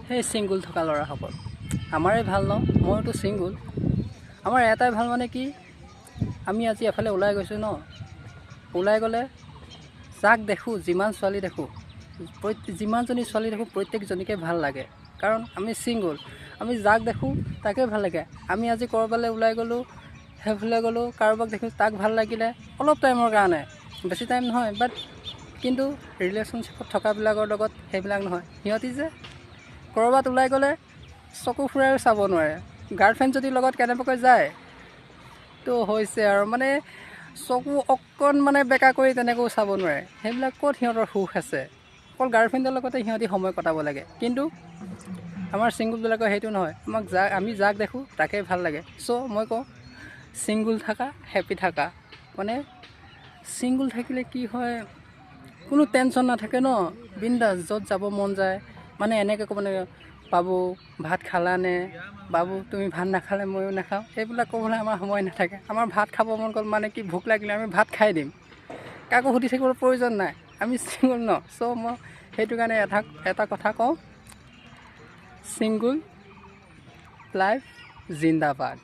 সেই ছিংগুল থকা ল'ৰাসকল আমাৰে ভাল ন, মইতো ছিংগুল। আমাৰ এটাই ভাল মানে কি, আমি আজি এফালে ওলাই গৈছোঁ ন, ওলাই গ'লে যাক দেখোঁ, যিমান ছোৱালী দেখোঁ, যিমানজনী ছোৱালী দেখোঁ প্ৰত্যেকজনীকে ভাল লাগে, কাৰণ আমি ছিংগুল। আমি যাক দেখোঁ তাকে ভাল লাগে। আমি আজি ক'ৰবালৈ ওলাই গ'লোঁ, সেইফালে গ'লোঁ, কাৰোবাক দেখোঁ তাক ভাল লাগিলে অলপ টাইমৰ কাৰণে, বেছি টাইম নহয়, বাট কিন্তু ৰিলেশ্যনশ্বিপত থকাবিলাকৰ লগত সেইবিলাক নহয়। সিহঁতি যে ক'ৰবাত ওলাই গ'লে চকু ফুৰাইও চাব নোৱাৰে। গাৰ্লফ্ৰেণ্ড যদি লগত কেনেবাকৈ যায় তো হৈছে আৰু মানে চকু অকণ মানে বেকা কৰি তেনেকৈও চাব নোৱাৰে। সেইবিলাক ক'ত সিহঁতৰ সুখ আছে। অকল গাৰ্লফ্ৰেণ্ডৰ লগতে সিহঁতি সময় কটাব লাগে। কিন্তু আমাৰ ছিংগুলবিলাকৰ সেইটো নহয়। আমি যাক দেখোঁ তাকেই ভাল লাগে। চ' মই কওঁ ছিংগুল থাকা, হেপ্পী থাকা। মানে ছিংগুল থাকিলে কি হয়, কোনো টেনশ্যন নাথাকে ন, বিন্দাছ য'ত যাব মন যায়। মানে এনেকৈ ক'ব নালাগে, বাবু ভাত খালানে, বাবু তুমি ভাত নাখালে ময়ো নাখাওঁ, এইবিলাক ক'বলৈ আমাৰ সময় নাথাকে। আমাৰ ভাত খাব মন গ'ল মানে কি, ভোক লাগিলে আমি ভাত খাই দিম, কাকো সুধি থাকিবলৈ প্ৰয়োজন নাই। আমি ছিংগুল ন। চ' মই সেইটো কাৰণে এটা কথা কওঁ, ছিংগুল লাইফ জিন্দাবাদ।